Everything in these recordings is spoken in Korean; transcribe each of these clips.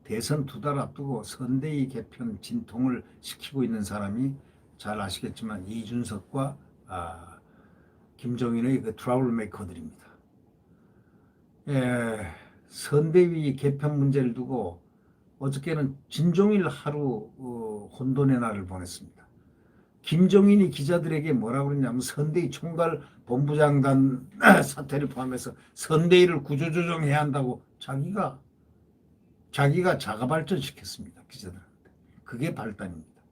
대선 2달 앞두고 선대위 개편 진통을 시키고 있는 사람이 잘 아시겠지만 이준석과 김종인의 그 트러블 메이커들입니다. 선대위 개편 문제를 두고 어저께는 진종일 하루 혼돈의 날을 보냈습니다. 김종인이 기자들에게 뭐라고 그랬냐면 선대위 총괄 본부장단 사태를 포함해서 선대위를 구조조정해야 한다고 자기가 자가발전시켰습니다. 기자들한테. 그게 발단입니다.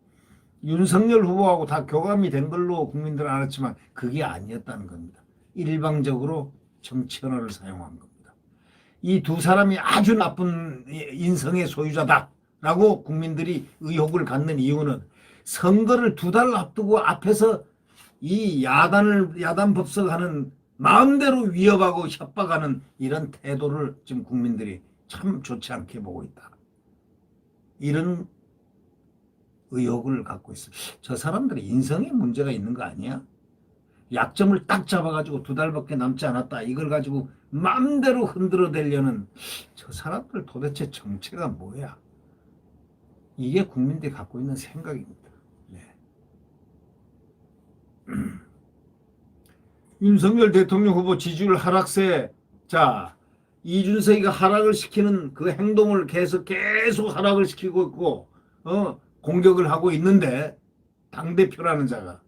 윤석열 후보하고 다 교감이 된 걸로 국민들은 알았지만 그게 아니었다는 겁니다. 일방적으로 정치 언어를 사용한 겁니다. 이 두 사람이 아주 나쁜 인성의 소유자다라고 국민들이 의혹을 갖는 이유는 선거를 2달 앞두고 앞에서 이 야단 법석하는 마음대로 위협하고 협박하는 이런 태도를 지금 국민들이 참 좋지 않게 보고 있다. 이런 의혹을 갖고 있습니다. 저 사람들이 인성에 문제가 있는 거 아니야? 약점을 딱 잡아가지고 2달밖에 남지 않았다. 이걸 가지고 마음대로 흔들어대려는 저 사람들 도대체 정체가 뭐야? 이게 국민들이 갖고 있는 생각입니다. 네. 윤석열 대통령 후보 지지율 하락세. 자, 이준석이가 하락을 시키는 그 행동을 계속 하락을 시키고 있고 공격을 하고 있는데 당대표라는 자가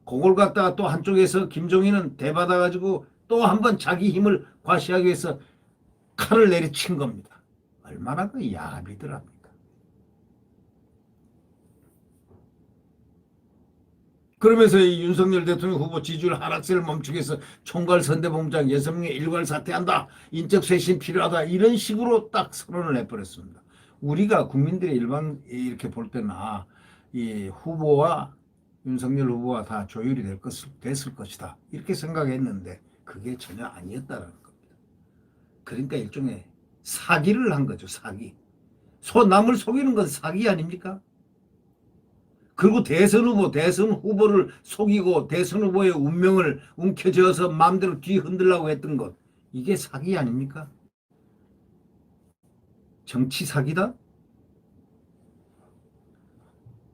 그걸 갖다가 또 한쪽에서 김종인은 대받아가지고 또 한번 자기 힘을 과시하기 위해서 칼을 내리친 겁니다. 얼마나 그 야비들합니까? 그러면서 이 윤석열 대통령 후보 지지율 하락세를 멈추기 위해서 총괄 선대본부장 6명의 일괄 사퇴한다. 인적 쇄신 필요하다. 이런 식으로 딱 선언을 해버렸습니다. 우리가 국민들의 일반 이렇게 볼 때는 이 후보와 윤석열 후보와 다 조율이 됐을 것이다. 이렇게 생각했는데 그게 전혀 아니었다는 겁니다. 그러니까 일종의 사기를 한 거죠. 사기. 남을 속이는 건 사기 아닙니까? 그리고 대선 후보를 속이고 대선 후보의 운명을 움켜쥐어서 마음대로 뒤흔들려고 했던 것. 이게 사기 아닙니까? 정치 사기다?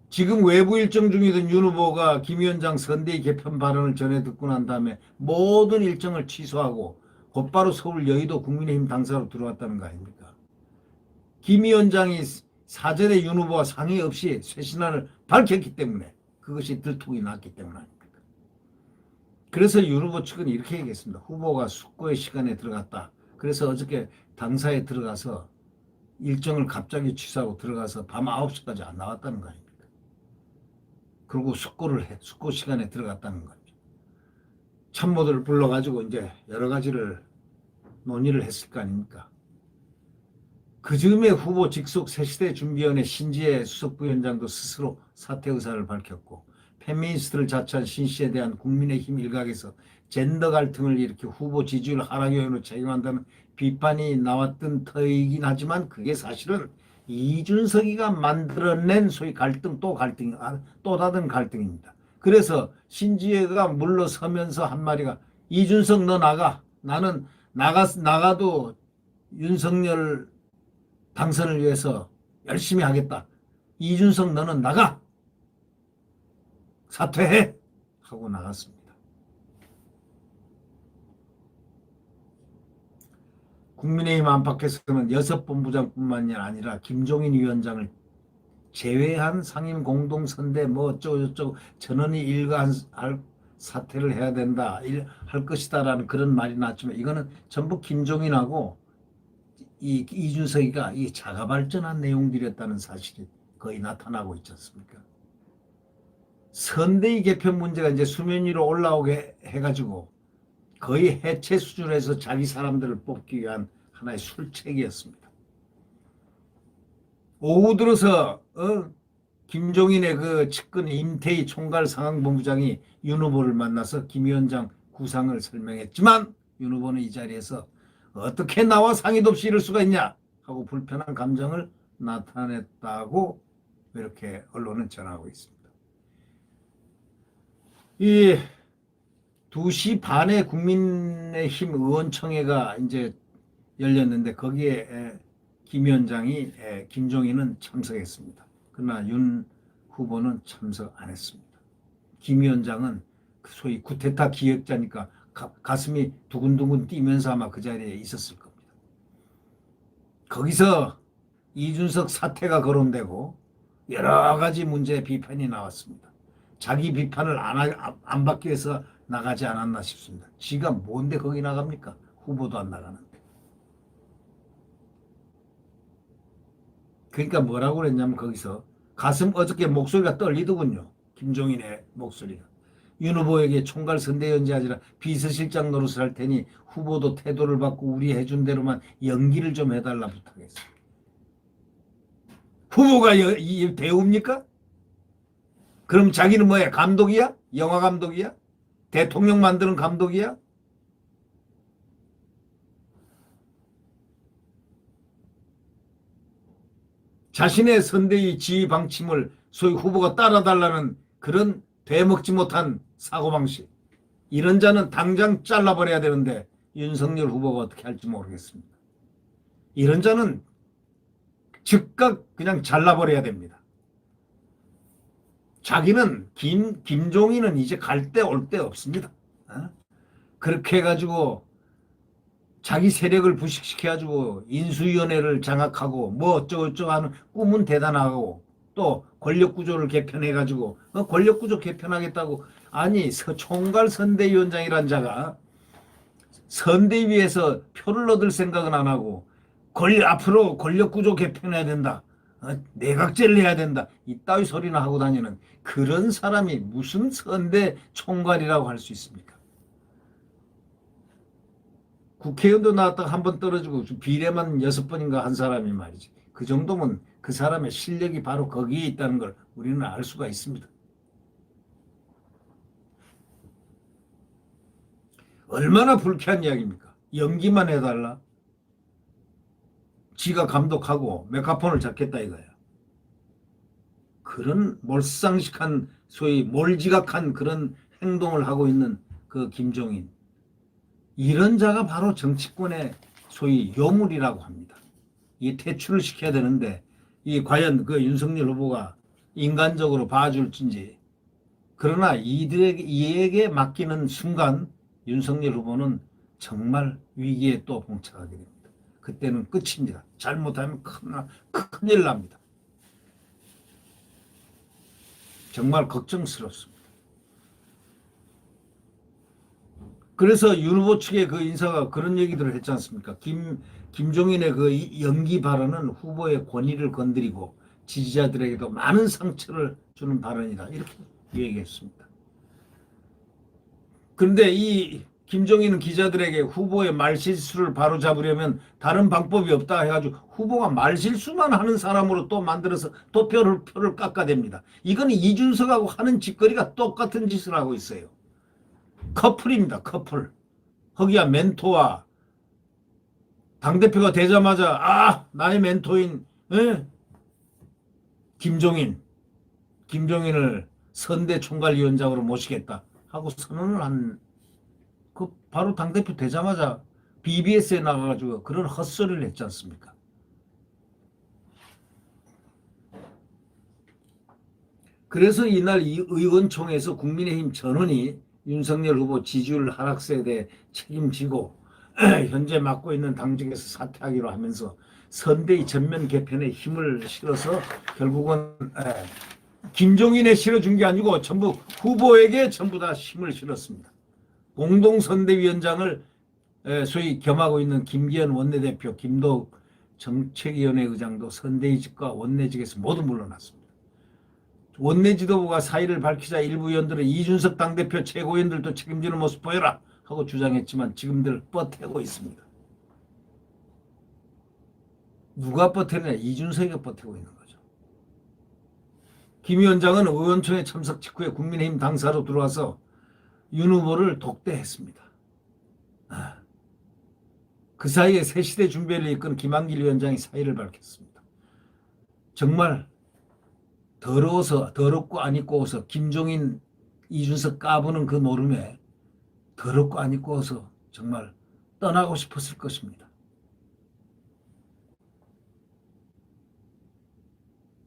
지금 외부 일정 중이던 윤 후보가 김 위원장 선대위 개편 발언을 전해 듣고 난 다음에 모든 일정을 취소하고 곧바로 서울 여의도 국민의힘 당사로 들어왔다는 거 아닙니까? 김 위원장이 사전에 윤 후보와 상의 없이 쇄신안을 밝혔기 때문에 그것이 들통이 났기 때문 아닙니까? 그래서 윤 후보 측은 이렇게 얘기했습니다. 후보가 숙고의 시간에 들어갔다. 그래서 어저께 당사에 들어가서 일정을 갑자기 취소하고 들어가서 밤 9시까지 안 나왔다는 거 아닙니까? 그리고 숙고 시간에 들어갔다는 거죠. 참모들을 불러가지고 이제 여러 가지를 논의를 했을 거 아닙니까? 그 즈음에 후보 직속 새시대 준비위원회 신지혜 수석부위원장도 스스로 사퇴 의사를 밝혔고 페미니스트를 자처한 신 씨에 대한 국민의힘 일각에서 젠더 갈등을 일으켜 후보 지지율 하락 요인으로 책임한다는 비판이 나왔던 터이긴 하지만 그게 사실은 이준석이가 만들어낸 소위 갈등 또 다른 갈등입니다. 그래서 신지혜가 물러서면서 한 마디가 이준석 너 나가. 나는 나가도 윤석열 당선을 위해서 열심히 하겠다. 이준석 너는 나가. 사퇴해. 하고 나갔습니다. 국민의힘 안팎에서는 6본부장뿐만이 아니라 김종인 위원장을 제외한 상임 공동선대 뭐 어쩌고 전원이 일가한 사퇴를 해야 된다. 할 것이다라는 그런 말이 나왔지만 이거는 전부 김종인하고 이준석이가 이 자가발전한 내용들이었다는 사실이 거의 나타나고 있지 않습니까? 선대위 개편 문제가 이제 수면 위로 올라오게 해가지고 거의 해체 수준에서 자기 사람들을 뽑기 위한 하나의 술책이었습니다. 오후 들어서 김종인의 그 측근 임태희 총괄 상황본부장이 윤 후보를 만나서 김 위원장 구상을 설명했지만 윤 후보는 이 자리에서 어떻게 나와 상의도 없이 이럴 수가 있냐 하고 불편한 감정을 나타냈다고 이렇게 언론은 전하고 있습니다. 이 2시 반에 국민의힘 의원총회가 이제 열렸는데 거기에 김 위원장이 김종인은 참석했습니다. 그러나 윤 후보는 참석 안 했습니다. 김 위원장은 소위 쿠데타 기획자니까 가슴이 두근두근 뛰면서 아마 그 자리에 있었을 겁니다. 거기서 이준석 사퇴가 거론되고 여러 가지 문제 비판이 나왔습니다. 자기 비판을 안 받기 위해서 나가지 않았나 싶습니다. 지가 뭔데 거기 나갑니까? 후보도 안 나가는데. 그러니까 뭐라고 그랬냐면 거기서 가슴 어저께 목소리가 떨리더군요. 김종인의 목소리가. 윤 후보에게 총괄 선대위원장이 아니라 비서실장 노릇을 할 테니 후보도 태도를 받고 우리 해준 대로만 연기를 좀 해달라 부탁했어요. 후보가 이 배우입니까? 그럼 자기는 뭐야? 감독이야? 영화 감독이야? 대통령 만드는 감독이야? 자신의 선대위 지휘 방침을 소위 후보가 따라달라는 그런 되먹지 못한 사고방식. 이런 자는 당장 잘라버려야 되는데 윤석열 후보가 어떻게 할지 모르겠습니다. 이런 자는 즉각 그냥 잘라버려야 됩니다. 자기는 김종인은 이제 갈 때 올 때 없습니다. 그렇게 해가지고 자기 세력을 부식시켜가지고 인수위원회를 장악하고 뭐 어쩌고저쩌고 하는 꿈은 대단하고 또 권력구조를 개편해가지고 권력구조 개편하겠다고 아니 총괄 선대위원장이란 자가 선대위에서 표를 얻을 생각은 안 하고 앞으로 권력구조 개편해야 된다. 내각제를 해야 된다. 이따위 소리나 하고 다니는 그런 사람이 무슨 선대 총괄이라고 할 수 있습니까? 국회의원도 나왔다가 한 번 떨어지고 비례만 6번인가 한 사람이 말이지. 그 정도면 그 사람의 실력이 바로 거기에 있다는 걸 우리는 알 수가 있습니다. 얼마나 불쾌한 이야기입니까? 연기만 해달라. 지가 감독하고 메가폰을 잡겠다 이거야. 그런 몰상식한 소위 몰지각한 그런 행동을 하고 있는 그 김종인. 이런 자가 바로 정치권의 소위 요물이라고 합니다. 이 퇴출을 시켜야 되는데 이 과연 그 윤석열 후보가 인간적으로 봐줄진지. 그러나 이에게 맡기는 순간 윤석열 후보는 정말 위기에 또 봉착하게 됩니다. 그때는 끝입니다. 잘못하면 큰일 납니다. 정말 걱정스럽습니다. 그래서 윤 후보 측의 그 인사가 그런 얘기들을 했지 않습니까? 김종인의 그 연기 발언은 후보의 권위를 건드리고 지지자들에게도 많은 상처를 주는 발언이다. 이렇게 얘기했습니다. 그런데 이 김종인은 기자들에게 후보의 말실수를 바로잡으려면 다른 방법이 없다 해가지고 후보가 말실수만 하는 사람으로 또 만들어서 또 표를 깎아댑니다. 이건 이준석하고 하는 짓거리가 똑같은 짓을 하고 있어요. 커플입니다. 커플. 거기야 멘토와 당대표가 되자마자 나의 멘토인 김종인을 선대 총괄위원장으로 모시겠다 하고 선언을 한 바로 당대표 되자마자 BBS에 나가가지고 그런 헛소리를 했지 않습니까? 그래서 이날 이 의원총회에서 국민의힘 전원이 윤석열 후보 지지율 하락세에 대해 책임지고 현재 맡고 있는 당직에서 사퇴하기로 하면서 선대위 전면 개편에 힘을 실어서 결국은 김종인에 실어준 게 아니고 전부 후보에게 전부 다 힘을 실었습니다. 공동선대위원장을 소위 겸하고 있는 김기현 원내대표, 김도욱 정책위원회 의장도 선대위직과 원내직에서 모두 물러났습니다. 원내 지도부가 사의를 밝히자 일부 의원들은 이준석 당대표 최고위원들도 책임지는 모습 보여라 하고 주장했지만 지금들 버티고 있습니다. 누가 버티느냐? 이준석이 버티고 있는 거죠. 김 위원장은 의원총회 참석 직후에 국민의힘 당사로 들어와서 윤 후보를 독대했습니다. 그 사이에 새시대 준비를 이끈 김한길 위원장이 사의를 밝혔습니다. 정말 더럽고 안 입고 어서 김종인, 이준석 까부는 그 노름에 더럽고 안 입고 어서 정말 떠나고 싶었을 것입니다.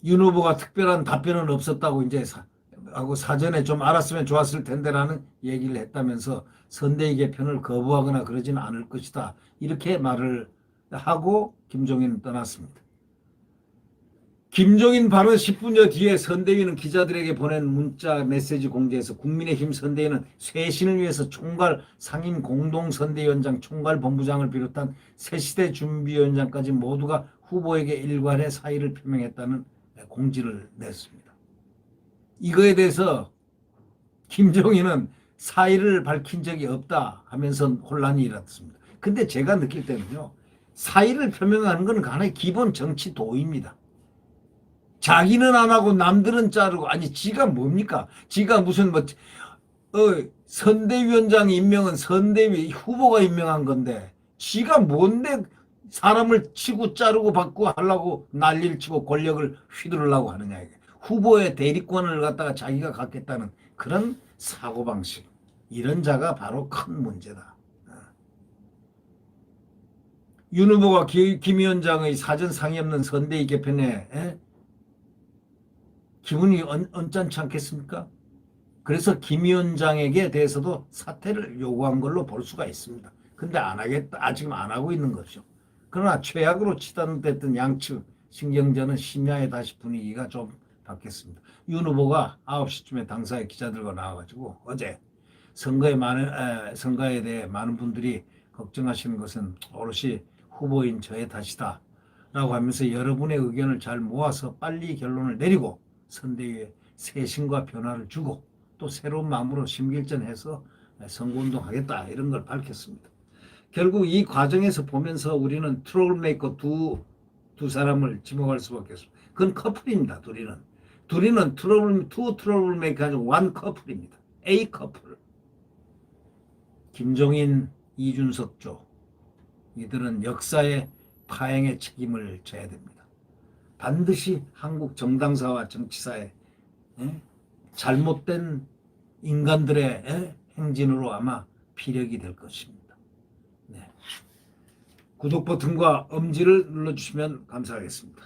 윤 후보가 특별한 답변은 없었다고 이제 하고 사전에 좀 알았으면 좋았을 텐데라는 얘기를 했다면서 선대위 개편을 거부하거나 그러지는 않을 것이다. 이렇게 말을 하고 김종인은 떠났습니다. 김종인 발언 10분여 뒤에 선대위는 기자들에게 보낸 문자 메시지 공개에서 국민의힘 선대위는 쇄신을 위해서 총괄 상임 공동선대위원장 총괄본부장을 비롯한 새시대 준비위원장까지 모두가 후보에게 일괄해 사의를 표명했다는 공지를 냈습니다. 이거에 대해서 김종인은 사의를 밝힌 적이 없다 하면서 혼란이 일었습니다. 근데 제가 느낄 때는요. 사의를 표명하는 건 하나의 기본 정치 도입니다. 자기는 안 하고 남들은 자르고 아니 지가 뭡니까? 지가 무슨 선대위원장 임명은 선대위 후보가 임명한 건데 지가 뭔데 사람을 치고 자르고 받고 하려고 난리를 치고 권력을 휘두르려고 하느냐 이게. 후보의 대리권을 갖다가 자기가 갖겠다는 그런 사고방식. 이런 자가 바로 큰 문제다. 윤 후보가 김 위원장의 사전 상의 없는 선대위 개편에 기분이 언짢지 않겠습니까? 그래서 김 위원장에게 대해서도 사퇴를 요구한 걸로 볼 수가 있습니다. 근데 안 하겠다. 아직은 안 하고 있는 거죠. 그러나 최악으로 치닫됐던 양측 신경전은 심야에 다시 분위기가 좀 바뀌었습니다. 윤 후보가 9시쯤에 당사의 기자들과 나와가지고 어제 선거에 대해 많은 분들이 걱정하시는 것은 오롯이 후보인 저의 탓이다. 라고 하면서 여러분의 의견을 잘 모아서 빨리 결론을 내리고 선대위에 쇄신과 변화를 주고 또 새로운 마음으로 심길전해서 선거운동 하겠다 이런 걸 밝혔습니다. 결국 이 과정에서 보면서 우리는 트러블메이커 두 사람을 지목할 수밖에 없습니다. 그건 커플입니다. 둘이는 투 트러블메이커 아니고 원 커플입니다. A 커플. 김종인, 이준석 쪽 이들은 역사의 파행의 책임을 져야 됩니다. 반드시 한국 정당사와 정치사에 잘못된 인간들의 행진으로 아마 피력이 될 것입니다. 네. 구독 버튼과 엄지를 눌러주시면 감사하겠습니다.